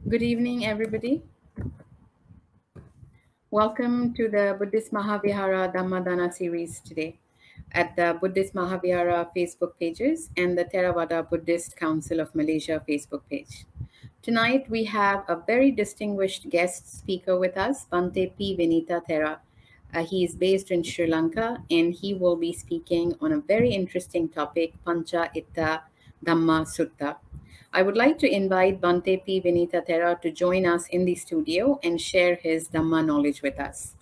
Good evening, everybody. Welcome to the Buddhist Mahavihara Dhammadana series today at the Buddhist Mahavihara Facebook pages and the Theravada Buddhist Council of Malaysia Facebook page. Tonight, we have a very distinguished guest speaker with us, Bhante P. Vineetha Thera. He is based in Sri Lanka and he will be speaking on a very interesting topic, Panca, Ittha, Dhamma, Sutta. I would like to invite Bhante P. Vineetha Thera to join us in the studio and share his Dhamma knowledge with us.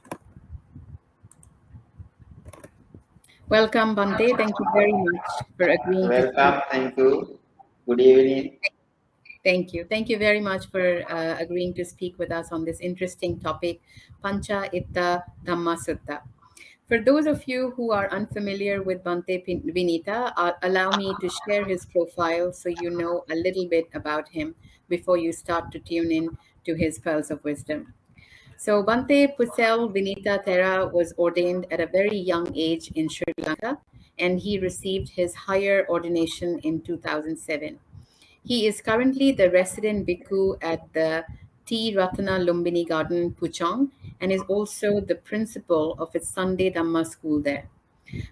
Welcome, Bhante. Thank you very much for agreeing to speak. Welcome, thank you. Good evening. Thank you. Thank you very much for agreeing to speak with us on this interesting topic, Pancha Ittha Dhamma Sutta. For those of you who are unfamiliar with Bhante Vineetha, allow me to share his profile so you know a little bit about him before you start to tune in to his pearls of wisdom. So Bhante Pusel Vineetha Thera was ordained at a very young age in Sri Lanka, and he received his higher ordination in 2007. He is currently the resident bhikkhu at the T. Ratana Lumbini Garden, Puchong, and is also the principal of its Sunday Dhamma school there.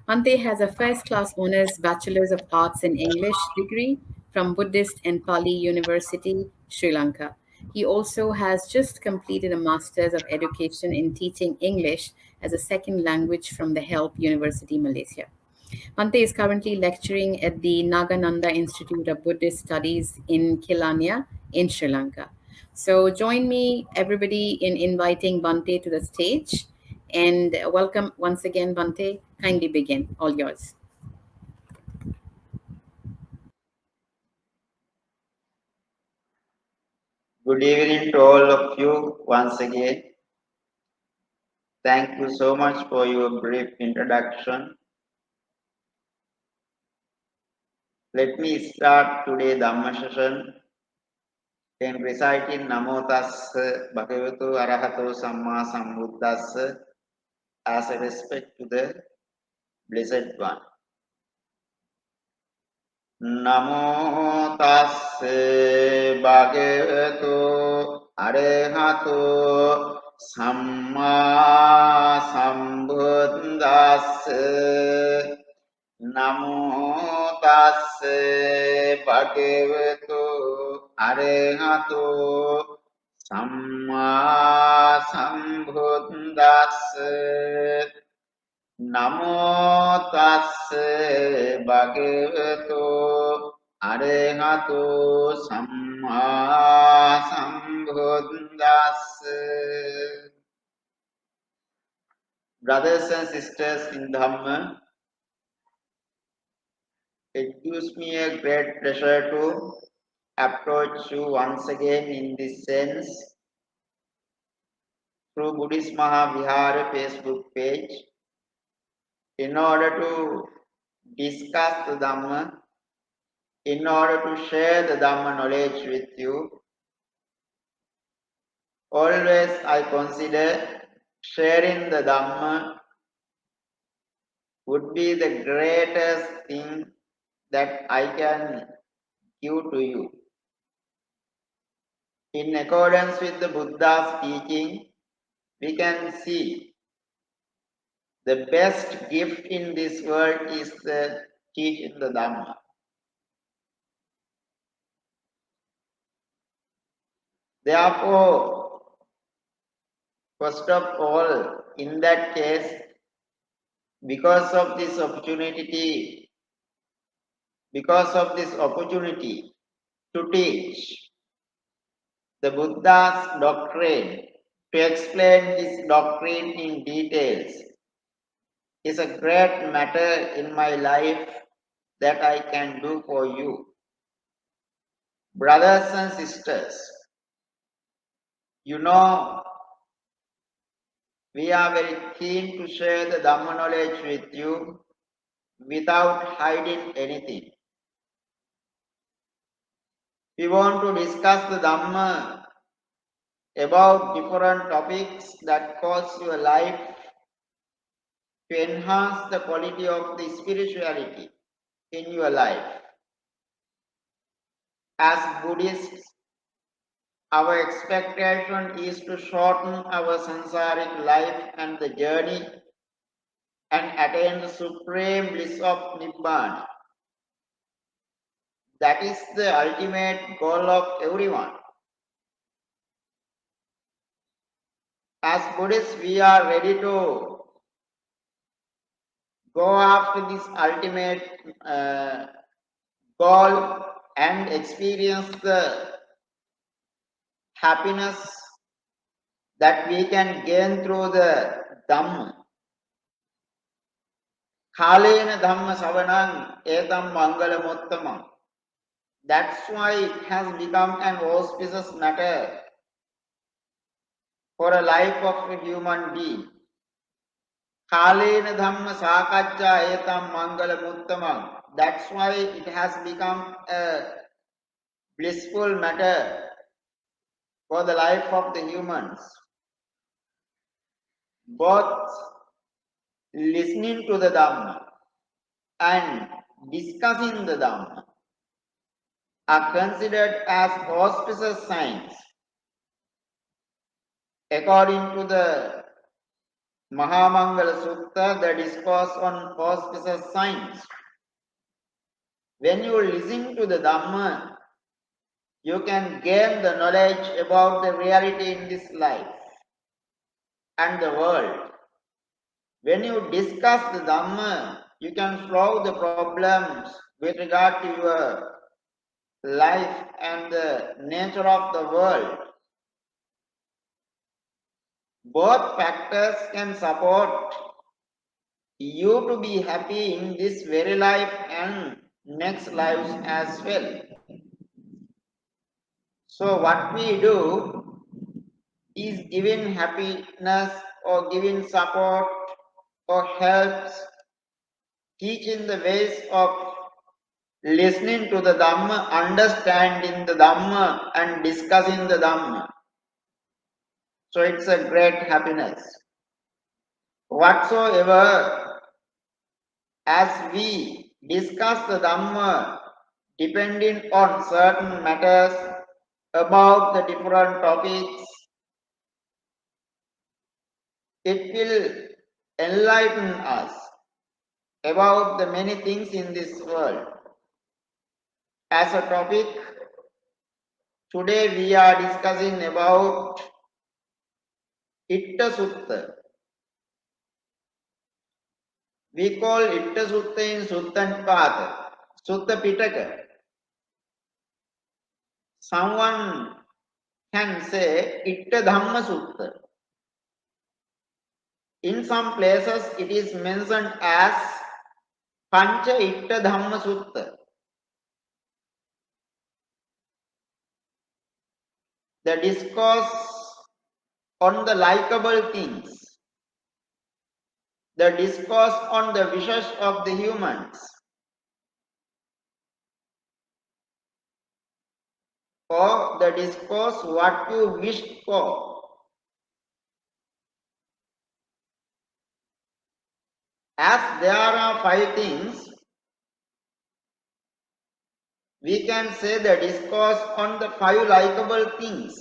Ante has a first class honors Bachelor's of Arts in English degree from Buddhist and Pali University, Sri Lanka. He also has just completed a Master's of Education in Teaching English as a second language from the HELP University, Malaysia. Ante is currently lecturing at the Nagananda Institute of Buddhist Studies in Kelaniya in Sri Lanka. So join me, everybody, in inviting Bhante to the stage. And welcome once again, Bhante. Kindly begin. All yours. Good evening to all of you once again. Thank you so much for your brief introduction. Let me start today's Dhamma session in reciting Namo Tassa Bhagavato Arahato Samma Sambuddhassa as a respect to the Blessed One. Namo Tassa Bhagavato Arahato Samma Sambuddhassa Namo Tassa Bhagavato Arahato Samma Sambuddhassa Namo Tassa Bhagavato Arahato Samma Sambuddhassa. Brothers and sisters in Dhamma, it gives me a great pleasure to approach you once again in this sense through Buddhist Mahavihara Facebook page in order to discuss the Dhamma, in order to share the Dhamma knowledge with you. Always I consider sharing the Dhamma would be the greatest thing that I can give to you. In accordance with the Buddha's teaching, we can see the best gift in this world is the teaching the Dhamma. Therefore, first of all, in that case, because of this opportunity to teach the Buddha's doctrine, to explain his doctrine in details, is a great matter in my life that I can do for you. Brothers and sisters, you know, we are very keen to share the Dhamma knowledge with you without hiding anything. We want to discuss the Dhamma about different topics that cause your life to enhance the quality of the spirituality in your life. As Buddhists, Our expectation is to shorten our sansaric life and the journey and attain the supreme bliss of Nibbana. That is the ultimate goal of everyone. As Buddhists, we are ready to go after this ultimate goal and experience the happiness that we can gain through the Dhamma. Khalena Dhamma Savanang Etam Mangalamuttamam. That's why it has become an auspicious matter for a life of a human being. Khalena Dhamma Sakaccha Etam Mangalamuttamam. That's why it has become a blissful matter for the life of the humans. Both listening to the Dhamma and discussing the Dhamma are considered as auspicious signs. According to the Mahamangala Sutta, the discourse on auspicious signs. When you listen to the Dhamma, you can gain the knowledge about the reality in this life and the world. When you discuss the Dhamma, you can solve the problems with regard to your life and the nature of the world. Both factors can support you to be happy in this very life and next lives as well. So what we do is giving happiness or giving support or helps, teaching the ways of listening to the Dhamma, understanding the Dhamma and discussing the Dhamma. So it's a great happiness. Whatsoever, as we discuss the Dhamma, depending on certain matters about the different topics, it will enlighten us about the many things in this world. As a topic, today we are discussing about Ittha Sutta. We call Ittha Sutta in Sutta Sutta Pitaka. Someone can say Ittha Dhamma Sutta. In some places it is mentioned as Panca Ittha Dhamma Sutta. The discourse on the likable things, the discourse on the wishes of the humans, or the discourse what you wished for. As there are 5 things, we can say the discourse on the 5 likable things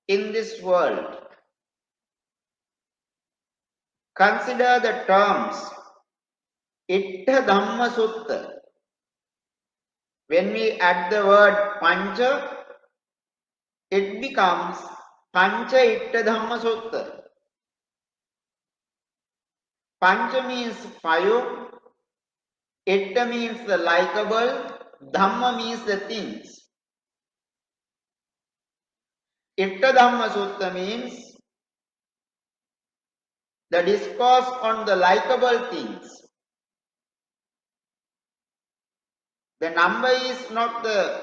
in this world. Consider the terms Ittha Dhamma Sutta. When we add the word Panca, it becomes Panca Ittha Dhamma Sutta. Pancha means 5, Ittha means the likable, Dhamma means the things. Ittha Dhamma Sutta means the discourse on the likable things. The number is not the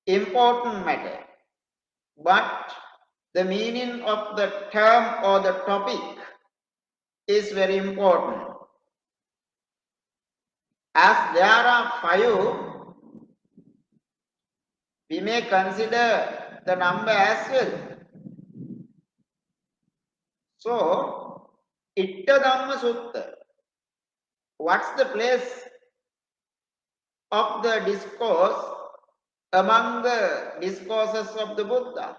important matter, but the meaning of the term or the topic is very important. As there are 5, we may consider the number as well. So, Ittha Dhamma Sutta, what's the place of the discourse among the discourses of the Buddha.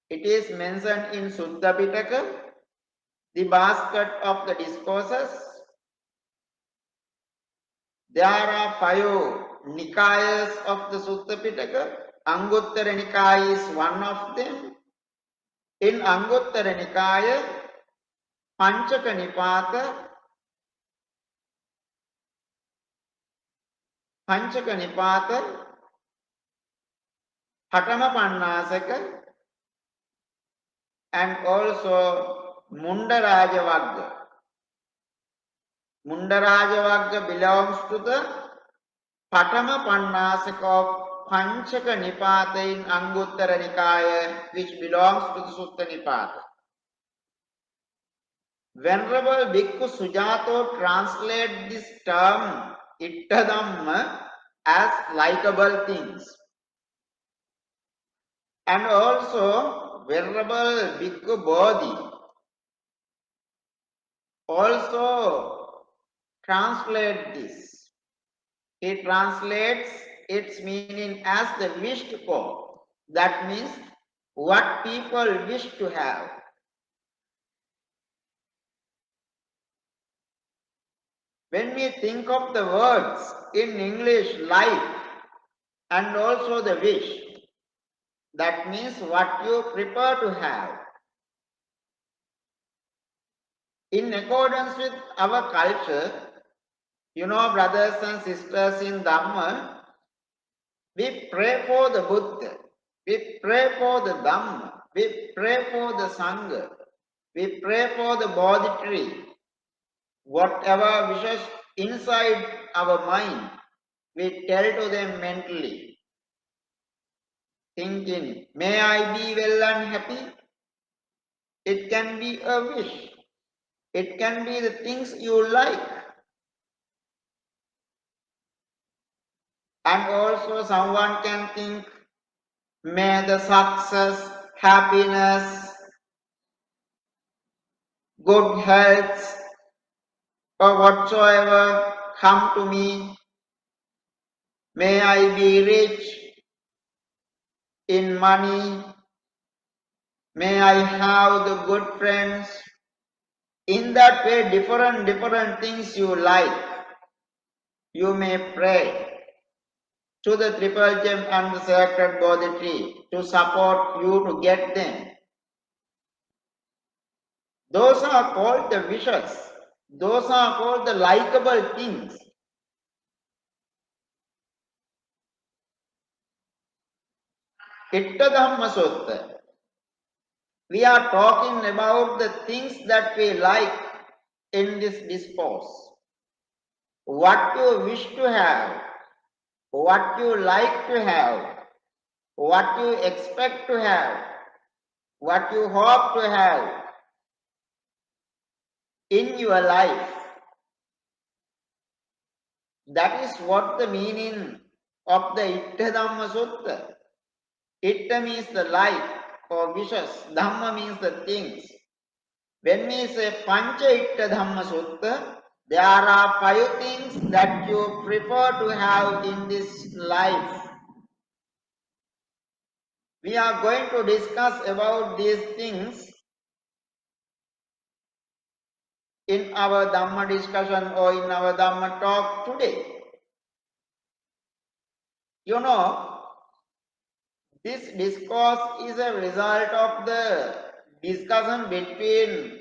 It is mentioned in Sutta Pitaka, the basket of the discourses. There are 5 Nikayas of the Sutta Pitaka. Anguttara Nikaya is one of them. In Anguttara Nikaya, Panca Nipata, Patama Pannasaka, and also Mundaraja Vagga. Mundaraja Vagga belongs to the Patama Pannasaka of Panchaka Nipata in Anguttara Nikaya, which belongs to the Sutta Nipata. Venerable Bhikkhu Sujato translate this term Ittha Dhamma as likable things. And also Venerable Bhikkhu Bodhi also translate this. He translates its meaning as the wished for. That means what people wish to have. When we think of the words in English like and also the wish, that means what you prefer to have. In accordance with our culture, you know, brothers and sisters in Dhamma, we pray for the Buddha, we pray for the Dhamma, we pray for the Sangha, we pray for the Bodhi tree. Whatever wishes inside our mind, we tell to them mentally, thinking, may I be well and happy? It can be a wish. It can be the things you like. And also someone can think, may the success, happiness, good health, or whatsoever come to me. May I be rich in money. May I have the good friends. In that way, different things you like. You may pray to the Triple Gem and the Sacred Bodhi Tree to support you to get them. Those are called the wishes. Those are called the likable things. Ittha Dhamma Sutta. We are talking about the things that we like in this discourse. What you wish to have, what you like to have, what you expect to have, what you hope to have in your life. That is what the meaning of the Ittha Dhamma Sutta. Ittha means the like or wishes. Dhamma means the things. When we say Panca Ittha Dhamma Sutta, there are 5 things that you prefer to have in this life. We are going to discuss about these things in our Dhamma discussion or in our Dhamma talk today. You know, this discourse is a result of the discussion between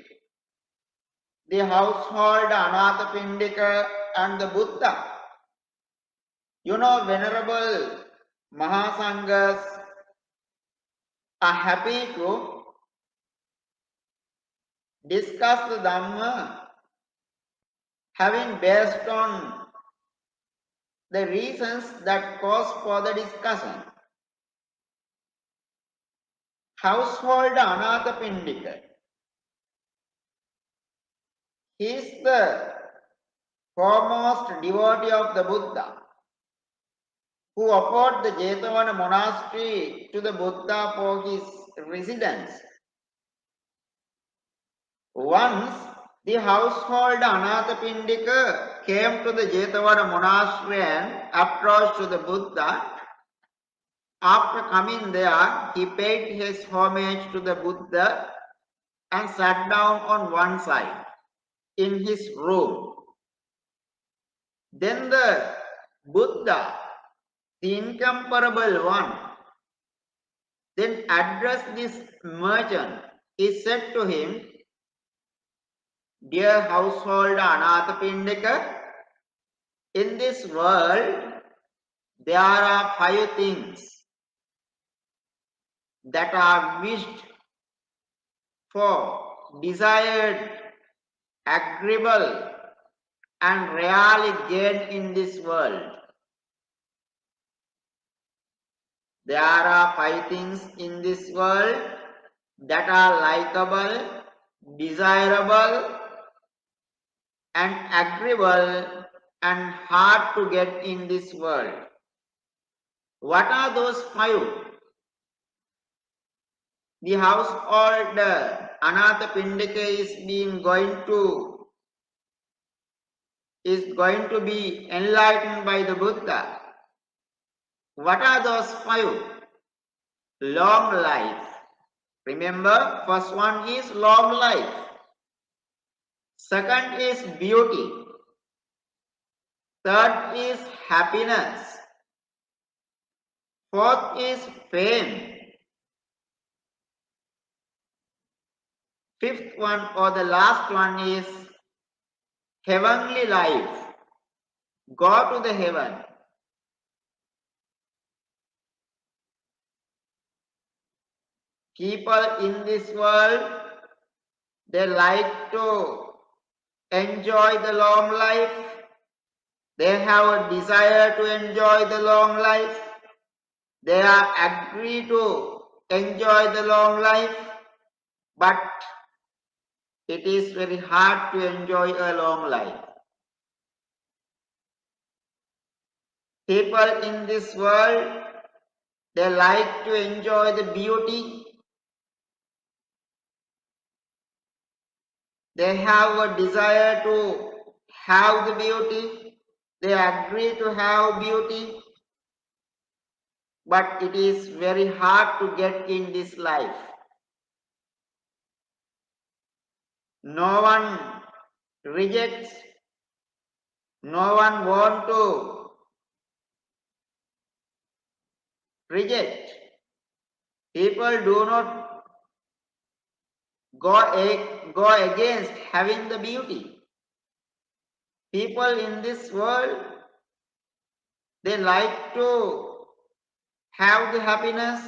the household Anathapindika and the Buddha. You know, Venerable Mahasanghas are happy to discuss the Dhamma having based on the reasons that cause for the discussion. Household Anathapindika, he is the foremost devotee of the Buddha, who offered the Jetavana monastery to the Buddha for his residence. Once the household Anathapindika came to the Jetavana monastery and approached to the Buddha. After coming there, he paid his homage to the Buddha and sat down on one side in his room. Then the Buddha, the incomparable one, then addressed this merchant. He said to him, "Dear householder Anathapindika, in this world there are 5 things that are wished for, desired, agreeable, and rarely gained in this world. There are 5 things in this world that are likable, desirable, and agreeable and hard to get in this world. What are those 5? The household Anathapindika is going to be enlightened by the Buddha. What are those 5? Long life. Remember, first one is long life. Second is beauty. Third is happiness. Fourth is fame. Fifth one or the last one is heavenly life. Go to the heaven. People in this world, they like to enjoy the long life. They have a desire to enjoy the long life. They are agree to enjoy the long life, but it is very hard to enjoy a long life. People in this world, they like to enjoy the beauty. They have a desire to have the beauty. They agree to have beauty. But it is very hard to get in this life. No one rejects. No one wants to reject. People do not go against having the beauty. People in this world, they like to have the happiness.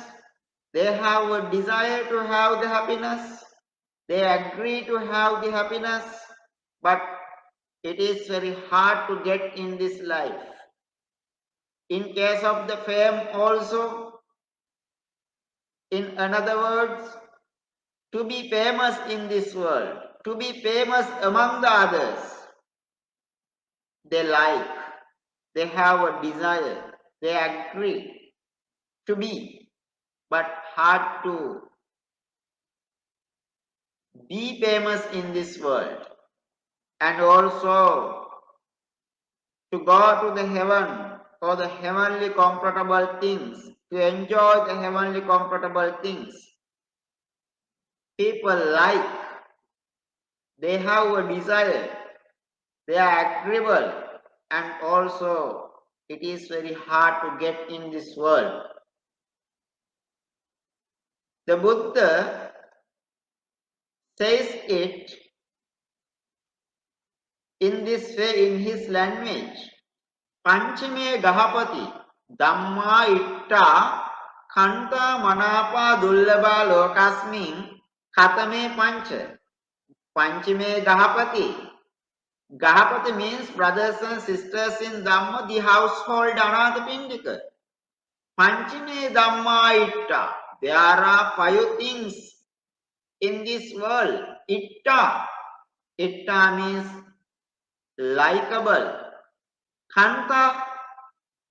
They have a desire to have the happiness. They agree to have the happiness. But it is very hard to get in this life. In case of the fame also, in another words, to be famous in this world, to be famous among the others, they like, they have a desire, they agree to be, but hard to be famous in this world, and also to go to the heaven for the heavenly comfortable things, to enjoy the heavenly comfortable things. People like, they have a desire, they are agreeable, and also it is very hard to get in this world. The Buddha says it in this way in his language. Panchime Gahapati Dhamma Ittha Khanta Manapa Dullabha Lokasmin Khatame Pancha. Panchime Gahapati. Gahapati means brothers and sisters in Dhamma, the household Anathapindika. Panchime Dhamma Ittha. There are 5 things in this world. Ittha. Ittha means likable. Khanta.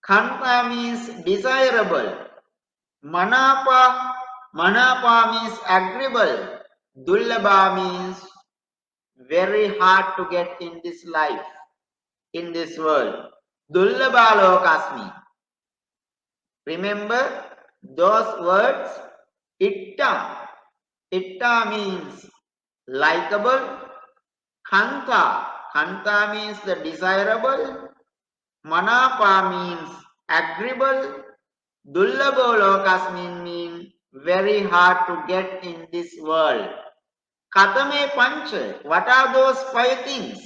Khanta means desirable. Manapa. Manapa means agreeable. Dullabha means very hard to get in this life. in this world. Dullabha lokasmi. Remember those words? Ittha. Ittha means likable. Kanta. Kanta means the desirable. Manapa means agreeable. Dullabho lokasmin means very hard to get in this world. Katame pancha. What are those 5 things?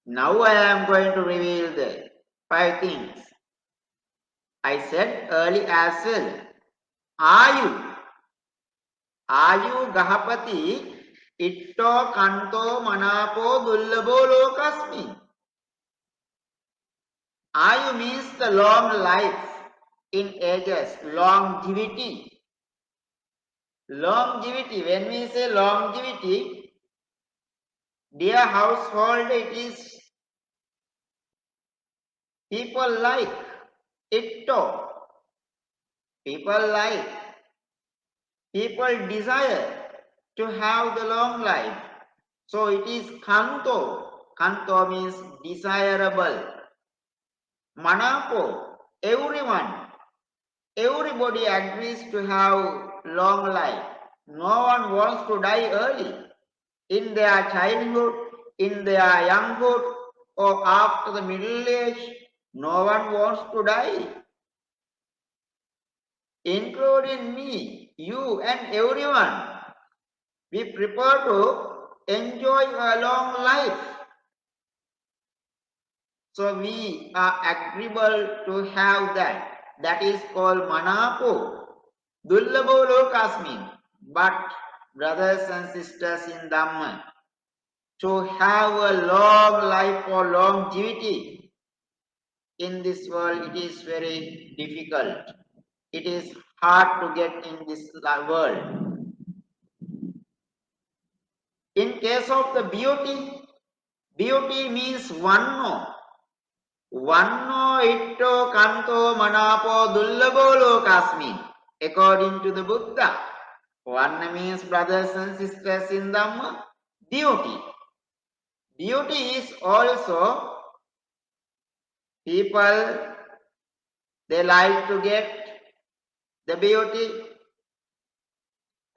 Now I am going to reveal the 5 things. I said early as well. Ayu. Ayu Gahapati Itto Kanto Manapo Dullabho Lokasmi. Ayu means the long life in ages, longevity. Longevity, when we say longevity, dear household, it is people like Itto. People like, people desire to have the long life. So it is Kanto. Kanto means desirable. Manapo, everyone. Everybody agrees to have long life. No one wants to die early. In their childhood, in their younghood, or after the middle age, no one wants to die. Including me, you and everyone. We prefer to enjoy a long life. So we are agreeable to have that. That is called manapo. Dullabho lokasmin. But brothers and sisters in Dhamma, to have a long life or longevity in this world, it is very difficult. It is hard to get in this world. In case of the beauty, beauty means vanno. Vanno itto kanto manapo dullabho lokasmin. According to the Buddha, vanna means brothers and sisters in Dhamma, beauty. Beauty is also people, they like to get the beauty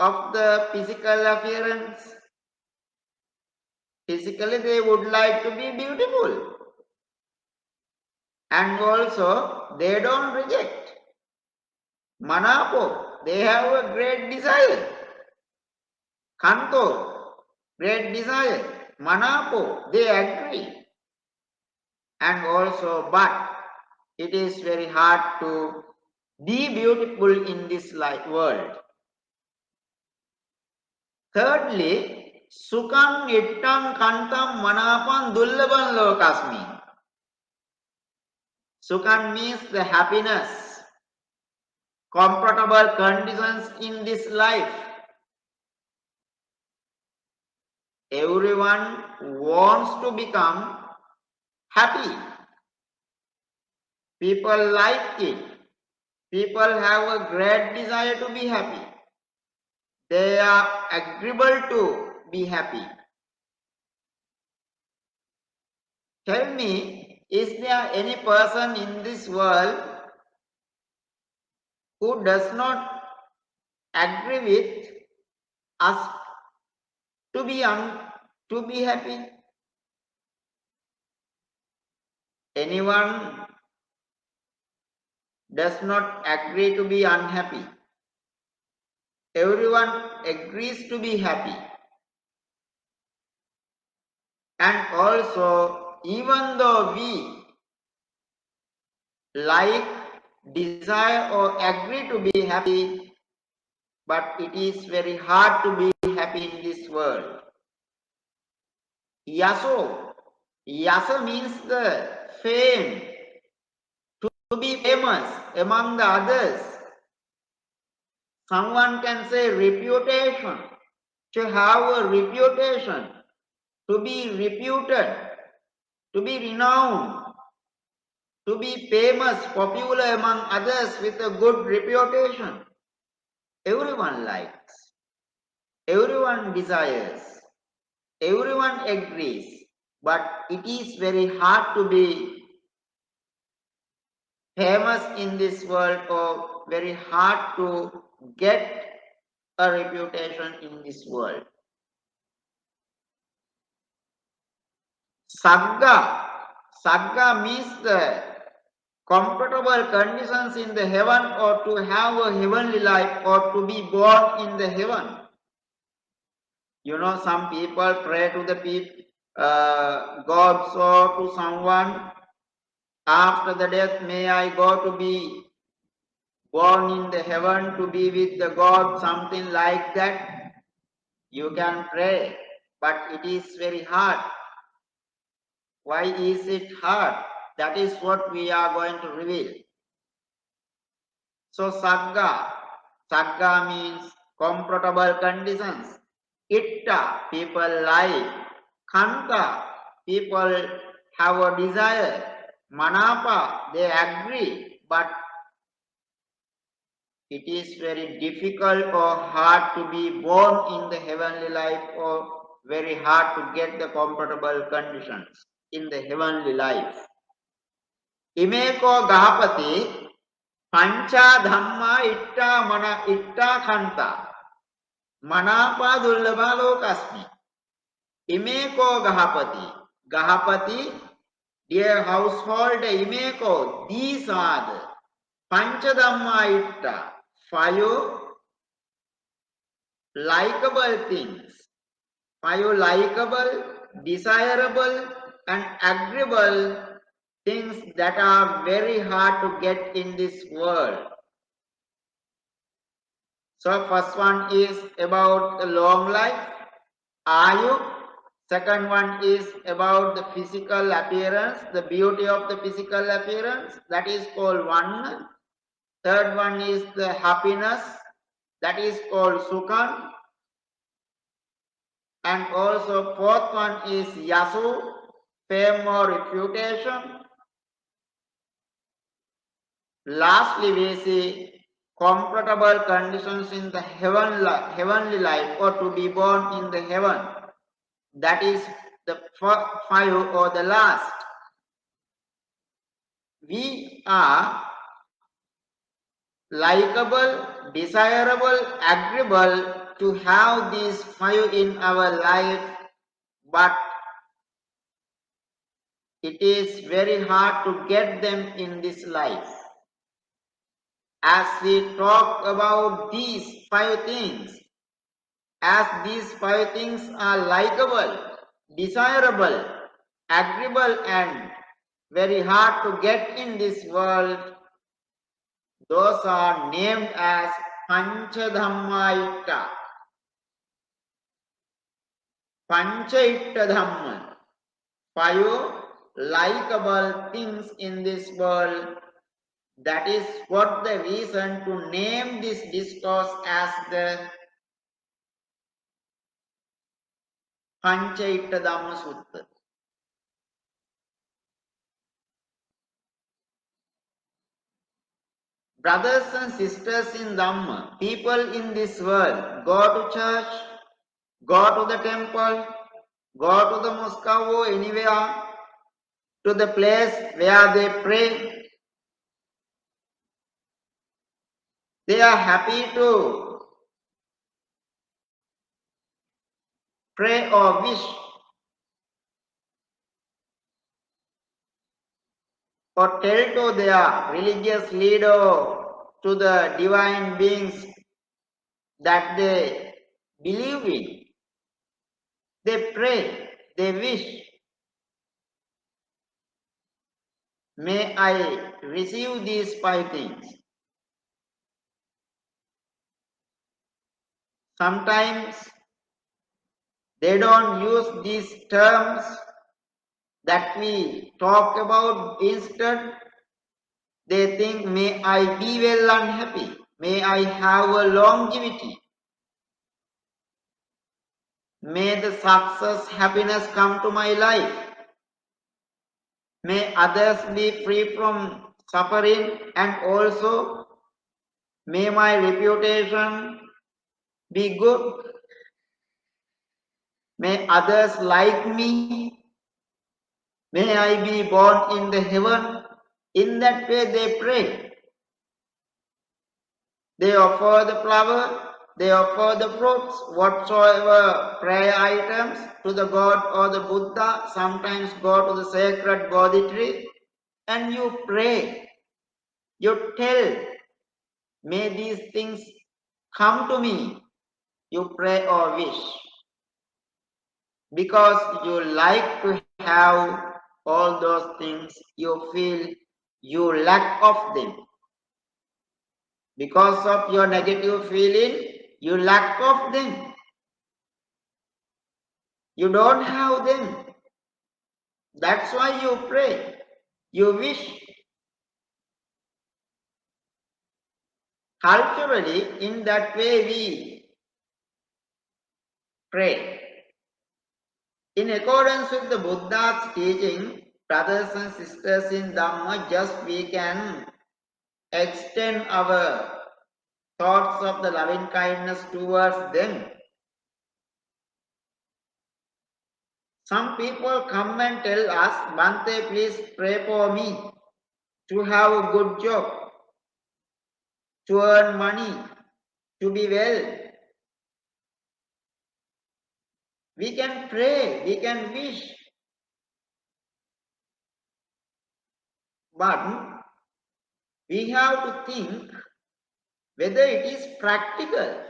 of the physical appearance. Physically, they would like to be beautiful. And also, they don't reject. Manapo, they have a great desire. Kanto, great desire. Manapo, they agree. And also, but it is very hard to be beautiful in this world. Thirdly, Sukam Ittam Kantam Manapan Dullaban Lokasmi. Sukam means the happiness, comfortable conditions in this life. Everyone wants to become happy. People like it. People have a great desire to be happy. They are agreeable to be happy. Tell me, is there any person in this world who does not agree with us to be happy? Anyone does not agree to be unhappy. Everyone agrees to be happy. And also, even though we like, desire or agree to be happy, but it is very hard to be happy in this world. Yaso. Yasa means the fame, to be famous among the others. Someone can say reputation, to have a reputation, to be reputed, to be renowned, to be famous, popular among others with a good reputation. Everyone likes, everyone desires, everyone agrees, but it is very hard to be famous in this world or very hard to get a reputation in this world. Sagga. Sagga means the comfortable conditions in the heaven or to have a heavenly life or to be born in the heaven. You know, some people pray to the gods or to someone. After the death, may I go to be born in the heaven to be with the God, something like that. You can pray, but it is very hard. Why is it hard? That is what we are going to reveal. So Sagga. Sagga means comfortable conditions. Ittha, people like. Kanta, people have a desire. Manapa, they agree, but it is very difficult or hard to be born in the heavenly life or very hard to get the comfortable conditions in the heavenly life. Imeko Gahapati Panca Dhamma Ittha Khanta Manapa Dullabha Lokasmi. Imeko Gahapati. Gahapati, dear household Imeko, these are the Pancha Dhamma Ittha, 5 likable things. 5 likable, desirable and agreeable things that are very hard to get in this world. So first one is about the long life, Ayu. Second one is about the physical appearance, the beauty of the physical appearance, that is called one. Third one is the happiness, that is called Sukha. And also fourth one is Yasu, fame or reputation. Lastly, we see comfortable conditions in the heavenly life or to be born in the heaven. That is the 5 or the last. We are likable, desirable, agreeable to have these 5 in our life, but it is very hard to get them in this life. As we talk about these 5 things, as these 5 things are likable, desirable, agreeable and very hard to get in this world, those are named as Pancha Dhamma Ittha. Pancha Ittha Dhamma. 5 likable things in this world. That is what the reason to name this discourse as the Pancha Ittha Dhamma Sutta. Brothers and sisters in Dhamma, people in this world, go to church, go to the temple, go to the mosque or anywhere, to the place where they pray. They are happy to pray or wish or tell to their religious leader, to the divine beings that they believe in. They pray, they wish. May I receive these 5 things. Sometimes they don't use these terms that we talk about. Instead, they think, may I be well and happy. May I have a longevity. May the success, happiness come to my life. May others be free from suffering and also may my reputation be good. May others like me. May I be born in the heaven. In that way they pray. They offer the flower, they offer the fruits, whatsoever prayer items to the God or the Buddha. Sometimes go to the sacred Bodhi tree and you pray. You tell, may these things come to me. You pray or wish. Because you like to have all those things, you feel you lack of them. Because of your negative feeling, you lack of them. You don't have them. That's why you pray. You wish. Culturally, in that way we pray. In accordance with the Buddha's teaching, brothers and sisters in Dhamma, just we can extend our thoughts of the loving kindness towards them. Some people come and tell us, Bhante, please pray for me to have a good job, to earn money, to be well. We can pray, we can wish, but we have to think whether it is practical.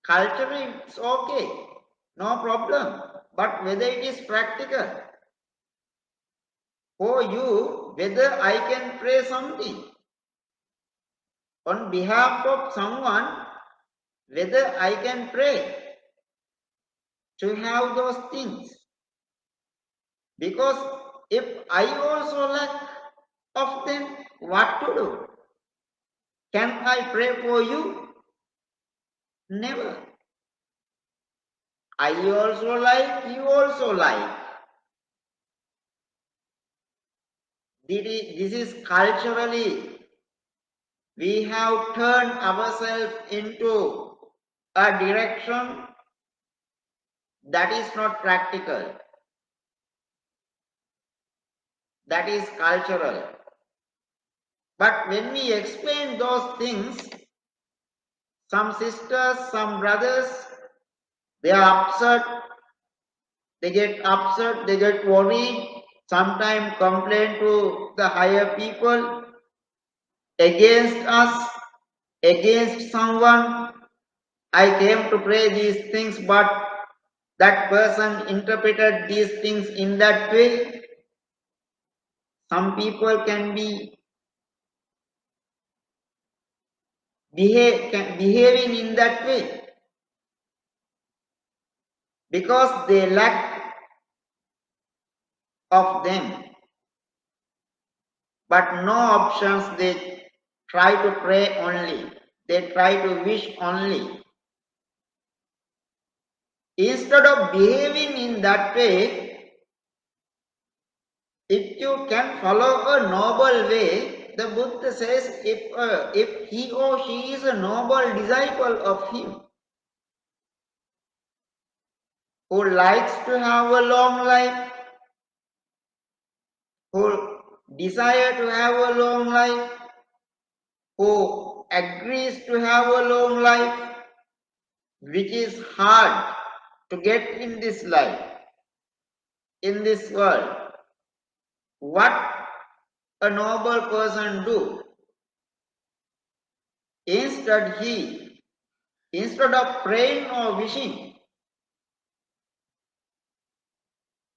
Culturally, it's okay, no problem, but whether it is practical for you, whether I can pray something on behalf of someone, whether I can pray to have those things. Because if I also lack of them, what to do? Can I pray for you? Never. I also like, you also like. This is culturally, we have turned ourselves into a direction that is not practical. That is cultural. But when we explain those things, some sisters, some brothers, they are upset, they get worried, sometimes complain to the higher people against us, against someone. I came to pray these things, but that person interpreted these things in that way. Some people can be behaving in that way because they lack of them. But no options, they try to pray only. They try to wish only. Instead of behaving in that way, if you can follow a noble way, the Buddha says if he or she is a noble disciple of him, who likes to have a long life, who desire to have a long life, who agrees to have a long life, which is hard to get in this life, in this world. What a noble person do? Instead of praying or wishing,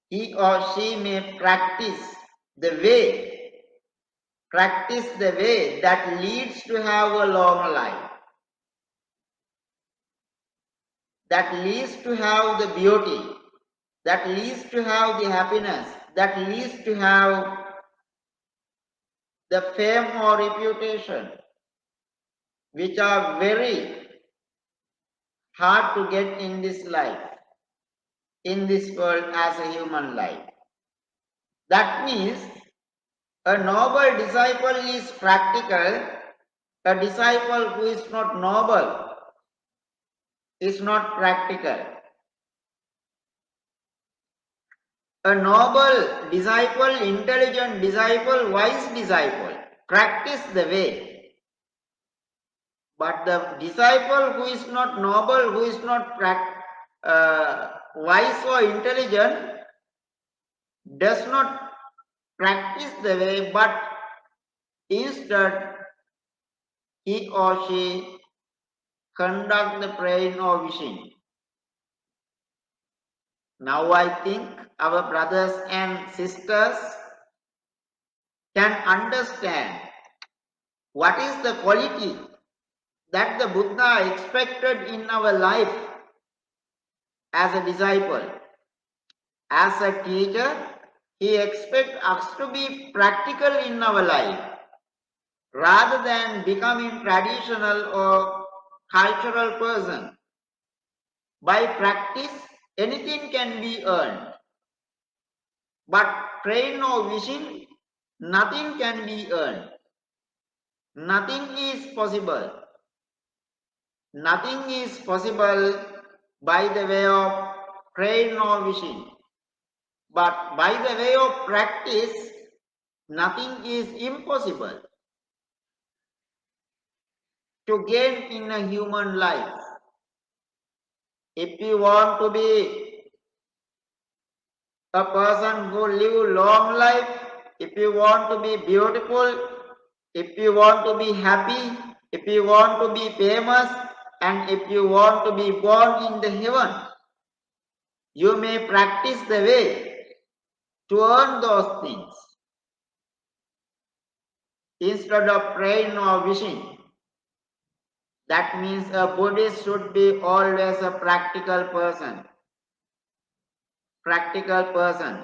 he or she may practice the way that leads to have a long life, that leads to have the beauty, that leads to have the happiness, that leads to have the fame or reputation, which are very hard to get in this life, in this world as a human life. That means a noble disciple is practical. A disciple who is not noble is not practical. A noble disciple, intelligent disciple, wise disciple, practice the way. But the disciple who is not noble, who is not wise or intelligent, does not practice the way, but instead he or she conduct the praying or wishing. Now I think our brothers and sisters can understand what is the quality that the Buddha expected in our life as a disciple. As a teacher, he expects us to be practical in our life rather than becoming traditional or cultural person. By practice, anything can be earned. But praying or wishing, nothing can be earned. Nothing is possible. Nothing is possible by the way of praying or wishing. But by the way of practice, nothing is impossible to gain in a human life. If you want to be a person who live long life, if you want to be beautiful, if you want to be happy, if you want to be famous, and if you want to be born in the heaven, you may practice the way to earn those things instead of praying or wishing. That means a Buddhist should be always a practical person. Practical person.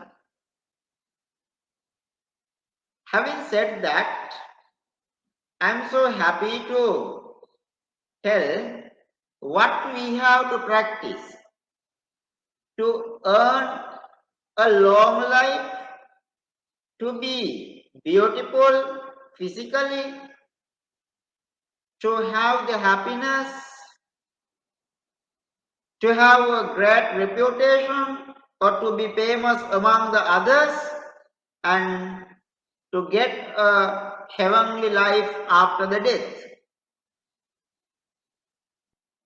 Having said that, I'm so happy to tell what we have to practice to earn a long life, to be beautiful physically, to have the happiness, to have a great reputation, or to be famous among the others, and to get a heavenly life after the death,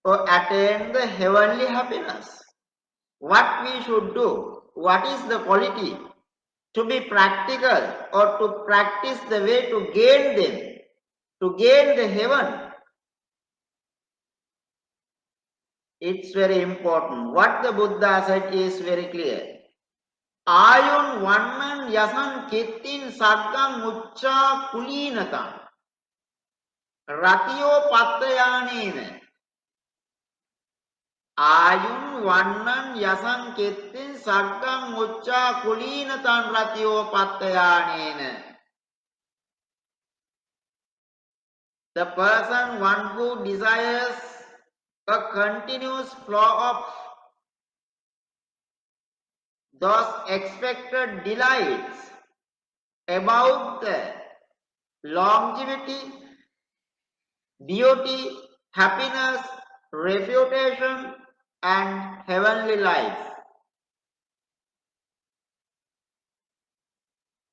or attain the heavenly happiness. What we should do, what is the quality to be practical or to practice the way to gain them, to gain the heaven. It's very important. What the Buddha said is very clear. Ayun vannan yasan kittin saggam mucca kulinatan ratiyo pattayanena. Ayun vannan yasan kittin saggam mucca kulinatan ratiyo pattayanena. The person, one who desires a continuous flow of those expected delights about the longevity, beauty, happiness, reputation, and heavenly life,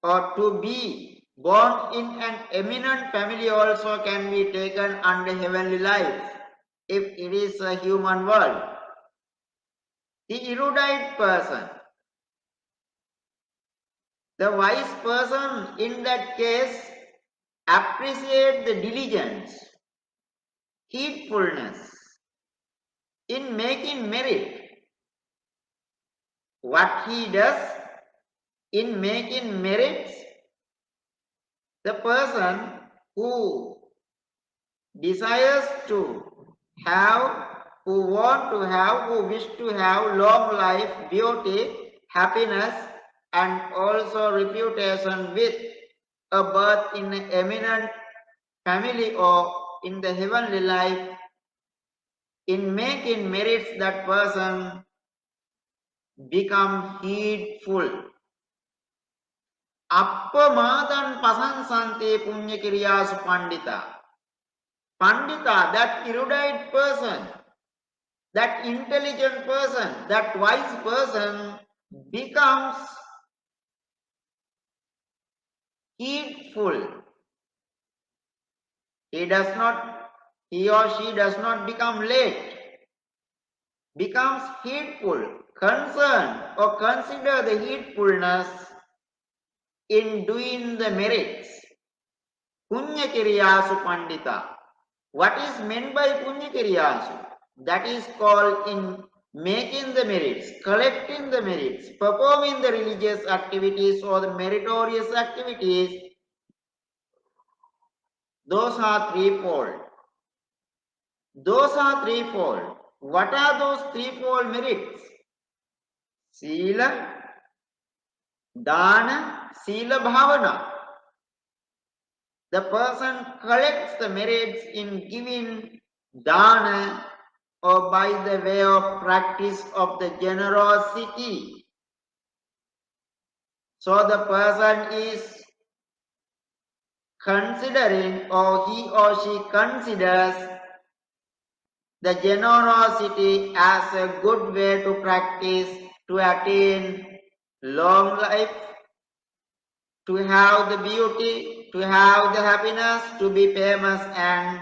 or to be born in an eminent family also can be taken under heavenly life if it is a human world. The erudite person, the wise person in that case appreciate the diligence, heedfulness in making merit. What he does in making merits, the person who desires to have, who want to have, who wish to have long life, beauty, happiness, and also reputation with a birth in an eminent family or in the heavenly life, in making merits, that person become heedful. Appamadan pasansante punya kiriyasu pandita. Pandita, that erudite person, that intelligent person, that wise person becomes heedful. He or she does not become late, becomes heedful, concerned or consider the heedfulness in doing the merits. Punya kiriyasu pandita. What is meant by punya kiriyasu? That is called in making the merits, collecting the merits, performing the religious activities or the meritorious activities. Those are threefold. Those are threefold. What are those threefold merits? Sila, Dana, Sila Bhavana. The person collects the merits in giving Dana or by the way of practice of the generosity. So the person is considering or he or she considers the generosity as a good way to practice to attain long life, to have the beauty, to have the happiness, to be famous, and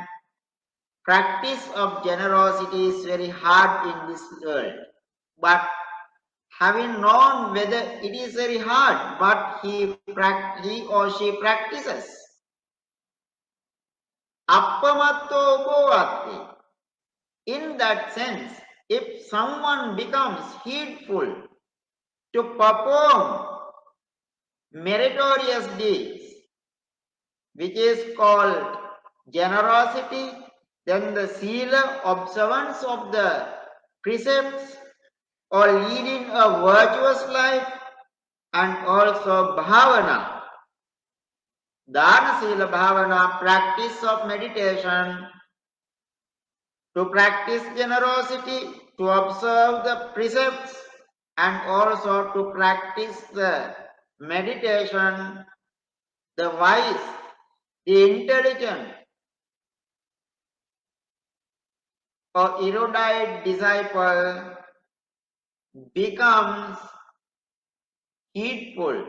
practice of generosity is very hard in this world. But having known whether it is very hard, but he or she practices. Appamatto bhavati. In that sense, if someone becomes heedful to perform meritorious deeds, which is called generosity, then the sila, observance of the precepts, or leading a virtuous life, and also bhavana, dana sila bhavana, practice of meditation, to practice generosity, to observe the precepts, and also to practice the meditation, the wise, the intelligent, or erudite disciple becomes heedful.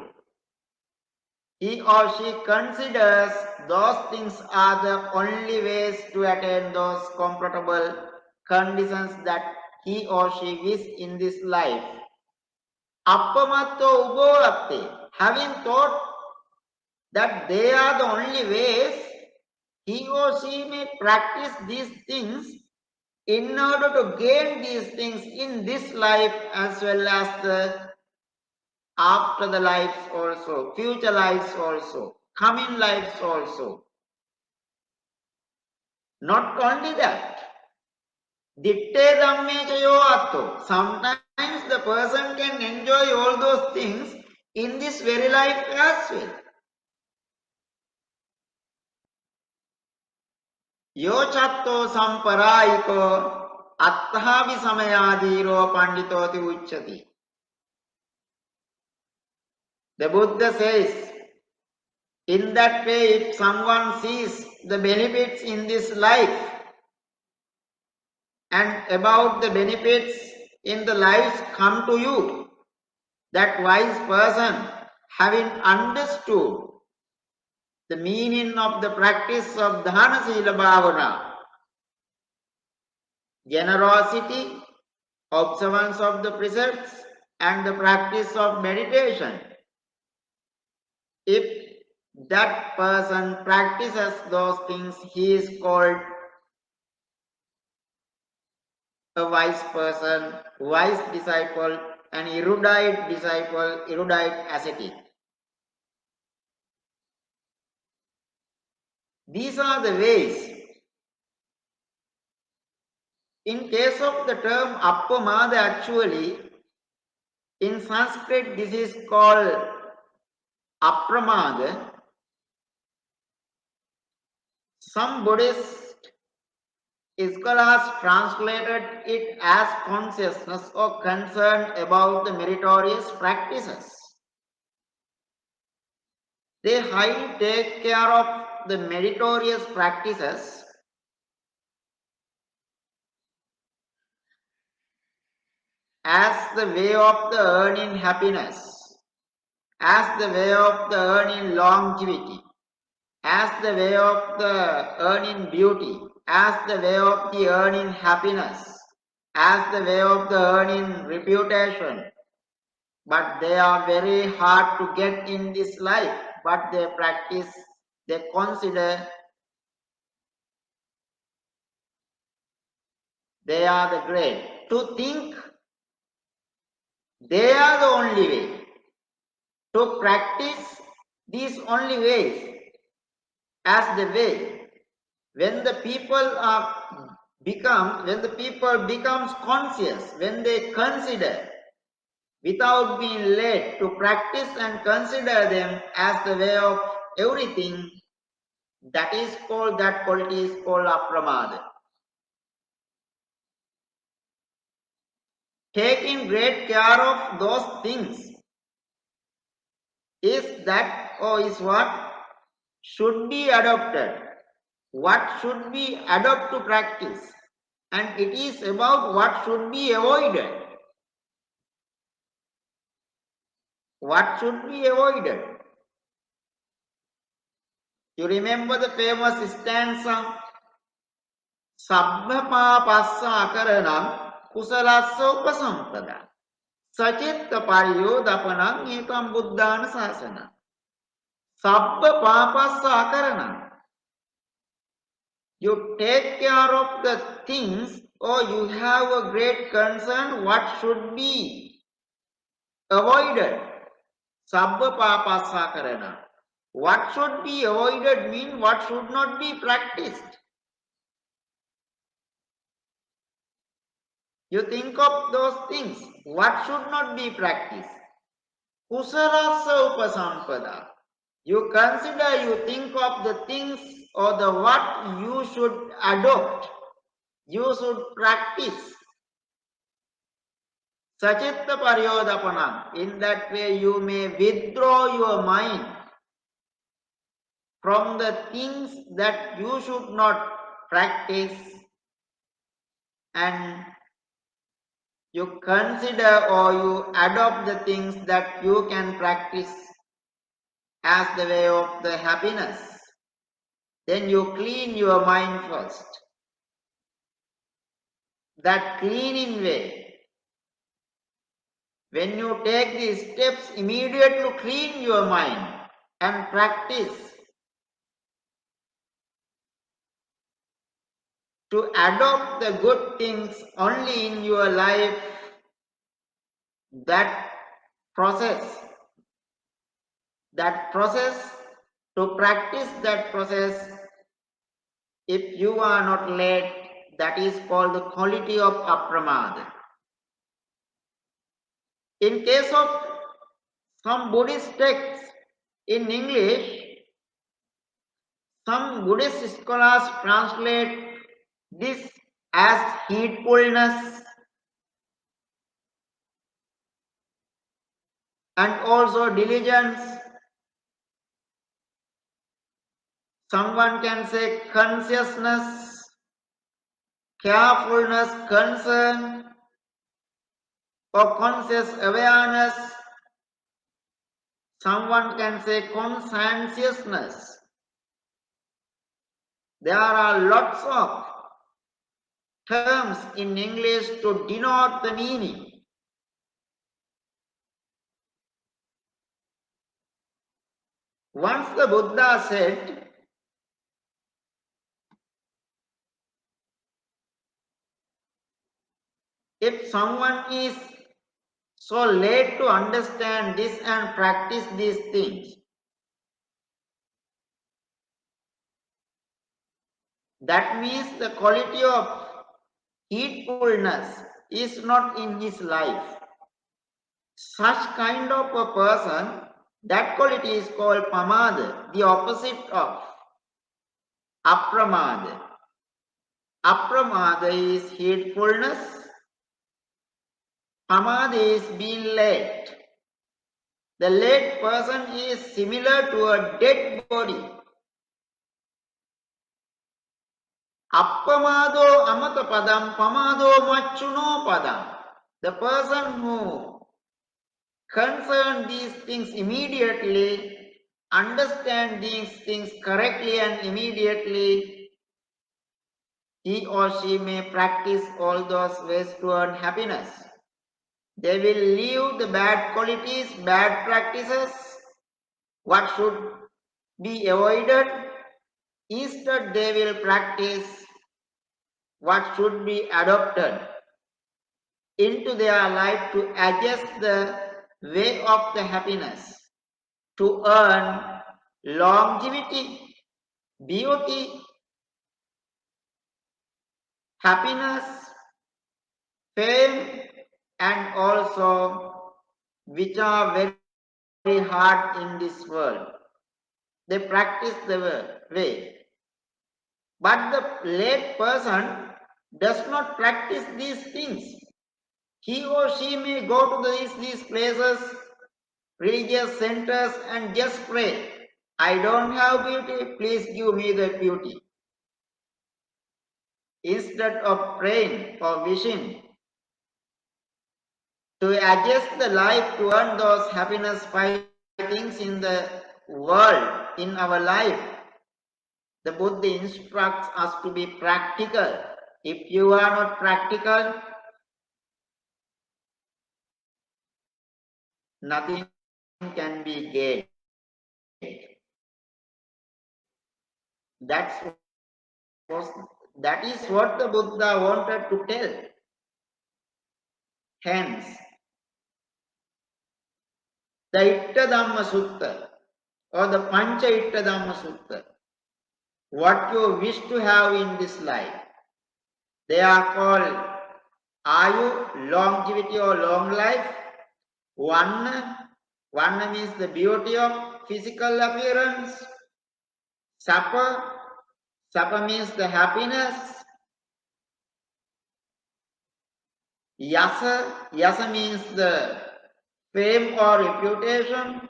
He or she considers those things are the only ways to attain those comfortable conditions that he or she wishes in this life. Appamatto ubovatte, having thought that they are the only ways, he or she may practice these things in order to gain these things in this life as well as the after the lives also, future lives also, coming lives also. Not only that, ditte dhamme chayo atto. Sometimes the person can enjoy all those things in this very life as well. Yo chatto samparayiko attahavi samayadiro panditoti uchati. The Buddha says, in that way, if someone sees the benefits in this life and about the benefits in the lives come to you, that wise person, having understood the meaning of the practice of dana sila bhavana, generosity, observance of the precepts, and the practice of meditation, if that person practices those things, he is called a wise person, wise disciple, an erudite disciple, erudite ascetic. These are the ways. In case of the term appamada, actually, in Sanskrit this is called apramada. Some Buddhist scholars translated it as consciousness or concern about the meritorious practices. They highly take care of the meritorious practices as the way of the earning happiness as the way of the earning longevity, as the way of the earning beauty, as the way of the earning happiness, as the way of the earning reputation. But they are very hard to get in this life, but they practice, they consider they are the great. To think they are the only way. To practice these only ways as the way. When the people becomes conscious, when they consider without being led to practice and consider them as the way of everything, that quality is called apramada. Taking great care of those things is what should be adopted, what should be adopted to practice, and it is about what should be avoided. What should be avoided? You remember the famous stanza, Sabbha passa akaranam kusalassa upasampada. Sachitta pariyodapanam ekam buddhana sasana. Sabbha papassa akaranam. You take care of the things or you have a great concern what should be avoided. Sabbha papassa akaranam. What should be avoided means what should not be practiced. You think of those things. What should not be practiced? Kusalasa upasampada. You consider, you think of the things or the what you should adopt. You should practice. Sachitta paryodapanam. In that way you may withdraw your mind from the things that you should not practice, and you consider or you adopt the things that you can practice as the way of the happiness. Then you clean your mind first. That cleaning way, when you take these steps, immediately clean your mind and practice to adopt the good things only in your life. That process, to practice that process, if you are not led, that is called the quality of apramada. In case of some Buddhist texts in English, some Buddhist scholars translate this as heedfulness and also diligence. Someone can say consciousness, carefulness, concern, or conscious awareness. Someone can say conscientiousness. There are lots of terms in English to denote the meaning. Once the Buddha said, if someone is so late to understand this and practice these things, that means the quality of heedfulness is not in his life. Such kind of a person, that quality is called pamada, the opposite of apramada. Apramada is heedfulness. Pamada is being led. The led person is similar to a dead body. Appamado amata padam, pamado machuno padam. The person who concern these things immediately, understand these things correctly and immediately, he or she may practice all those ways to earn happiness. They will leave the bad qualities, bad practices, what should be avoided. Instead, they will practice what should be adopted into their life to adjust the way of the happiness, to earn longevity, beauty, happiness, fame, and also which are very hard in this world. They practice the way. But the late person does not practice these things. He or she may go to these places, religious centers, and just pray. I don't have beauty, please give me the beauty. Instead of praying or wishing to adjust the life to earn those happiness five things in the world, in our life, the Buddha instructs us to be practical. If you are not practical, nothing can be gained. That's that is what the Buddha wanted to tell. Hence, the Ittha Dhamma Sutta or the Panca Ittha Dhamma Sutta, what you wish to have in this life, they are called Ayu, longevity or long life. One means the beauty of physical appearance. Sapa means the happiness. Yasa means the fame or reputation.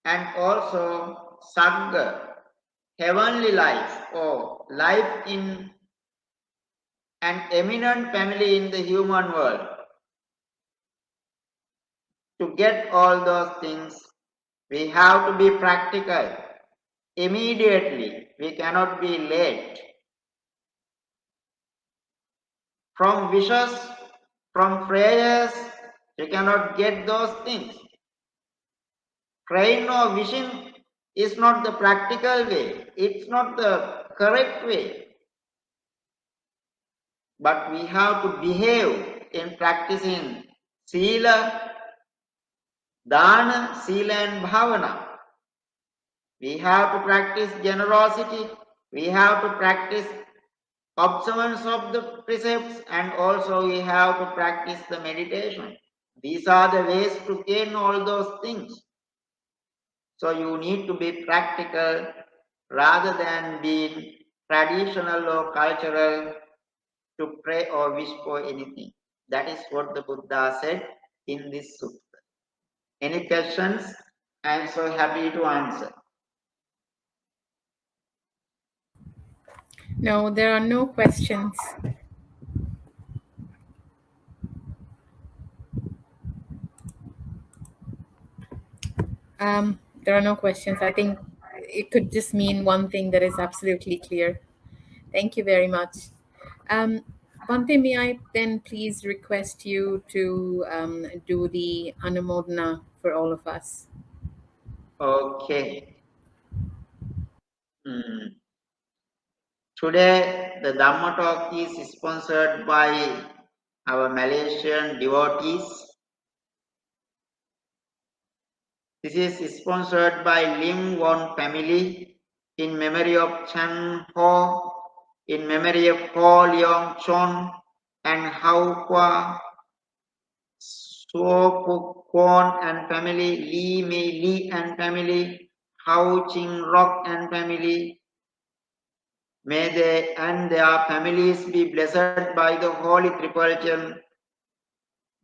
And also Sagga, heavenly life or life in an eminent family in the human world. To get all those things, we have to be practical immediately. We cannot be late. From wishes, from prayers, you cannot get those things. Praying or wishing is not the practical way. It's not the correct way. But we have to behave in practicing Sila, Dana, Sila and Bhavana. We have to practice generosity. We have to practice observance of the precepts, and also we have to practice the meditation. These are the ways to gain all those things. So you need to be practical rather than being traditional or cultural to pray or wish for anything. That is what the Buddha said in this sutta. Any questions? I am so happy to answer. No, there are no questions. There are no questions. I think it could just mean one thing that is absolutely clear. Thank you very much. Bhante, may I then please request you to do the Anumodana for all of us? Okay. Today the Dhamma talk is sponsored by our Malaysian devotees. This is sponsored by Lim Wong Family in memory of Chan Ho, in memory of Ho Leong Choon and Hao Kwa, Fook, Khoon and family, Mei Lee and family, Hao Ching Rock and family. May they and their families be blessed by the Holy Triple Gem.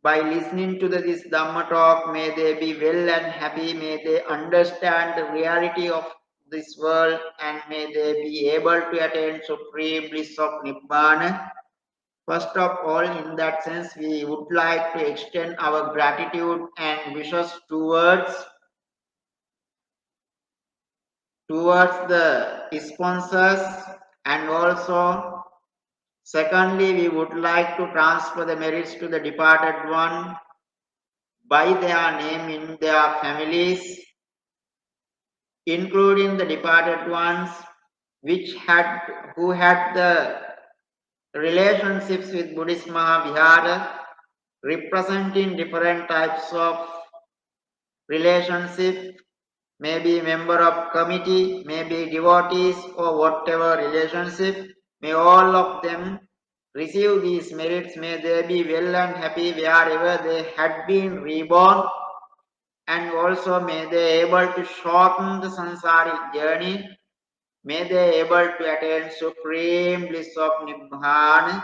By listening to this Dhamma talk, may they be well and happy, may they understand the reality of this world, and may they be able to attain supreme bliss of Nibbana. First of all, in that sense, we would like to extend our gratitude and wishes towards the sponsors, and also secondly, we would like to transfer the merits to the departed one by their name in their families, including the departed ones who had the relationships with Buddhist Mahavihara, representing different types of relationship, maybe member of committee, maybe devotees or whatever relationship. May all of them receive these merits. May they be well and happy wherever they had been reborn, and also may they able to shorten the sansaric journey. May they able to attain supreme bliss of Nibbana.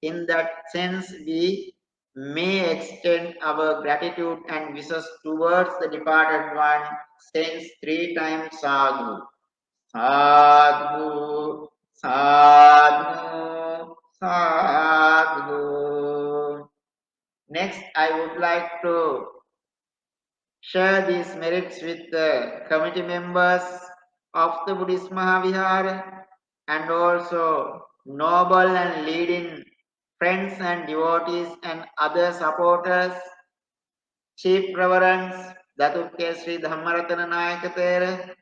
In that sense, we may extend our gratitude and wishes towards the departed one, saying 3 times sadhu. Sadhu, sadhu, sadhu. Next, I would like to share these merits with the committee members of the Buddhist Mahavihara, and also noble and leading friends and devotees and other supporters, Chief Reverends Datukke Sri Dhammaratana Nayaka Thera.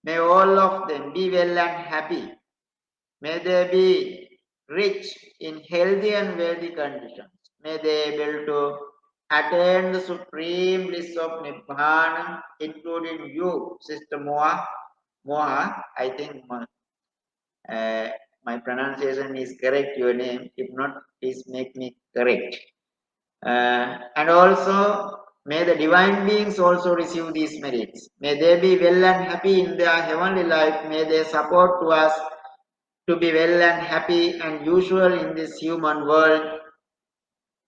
May all of them be well and happy. May they be rich in healthy and wealthy conditions. May they be able to attain the supreme bliss of Nibbana, including you, Sister Moha. Moha, I think my pronunciation is correct, your name. If not, please make me correct. And also, may the divine beings also receive these merits. May they be well and happy in their heavenly life. May they support to us to be well and happy and usual in this human world.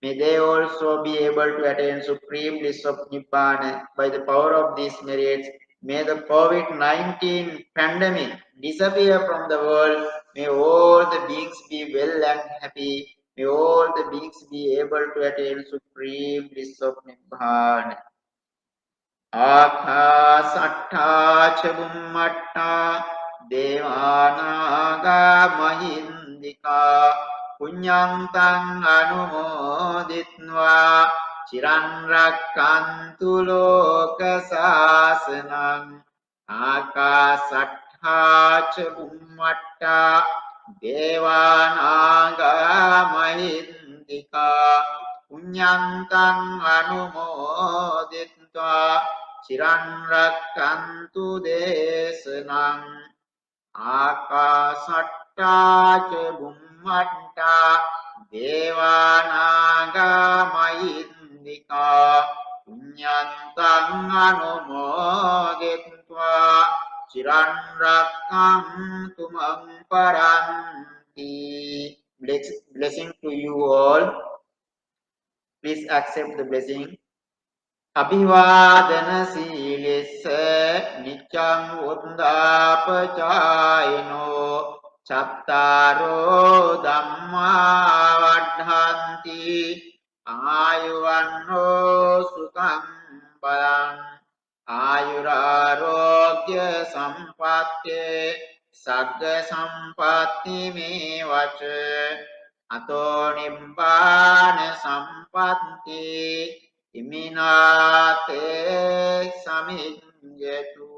May they also be able to attain supreme bliss of Nibbana by the power of these merits. May the COVID-19 pandemic disappear from the world. May all the beings be well and happy. May all the beings be able to attain supreme bliss of Nibbana. Akasatha Chabummatta Devanaga Mahindika Punyantang Anumoditva Chiran Rakkantu Lokasasanam Akasatha Chabummatta Devanaga Mahindika Punyantang Anumoditva Chiran Rakkantu Desanam Akasatta Cebummatta Devanaga Mahindika Punyantang Anumoditva Chiran Rakkantu Paranti. Blessing to you all. Please accept the blessing. Abhivadana silisse nityang uddapachayino chattaro dhamma vadhanti ayuvanno sukham balam ayurarogya sampatye sagga sampatti me vacha ato nibbana sampatti Iminate Samijatu.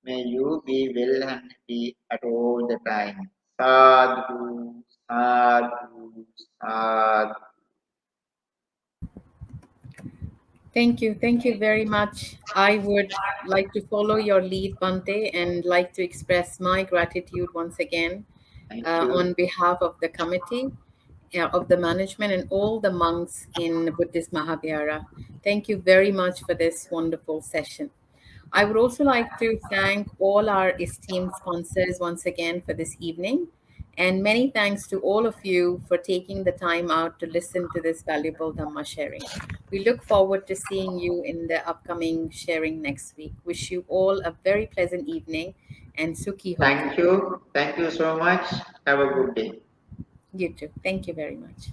May you be well and happy at all the time. Sadhu, sadhu, sadhu. Thank you very much. I would like to follow your lead, Bhante, and like to express my gratitude once again Thank you. on behalf of the committee, of the management, and all the monks in Buddhist Mahavihara. Thank you very much for this wonderful session. I would also like to thank all our esteemed sponsors once again for this evening. And many thanks to all of you for taking the time out to listen to this valuable Dhamma sharing. We look forward to seeing you in the upcoming sharing next week. Wish you all a very pleasant evening and Sukhi Hotu. Thank you. Thank you so much. Have a good day. You too. Thank you very much.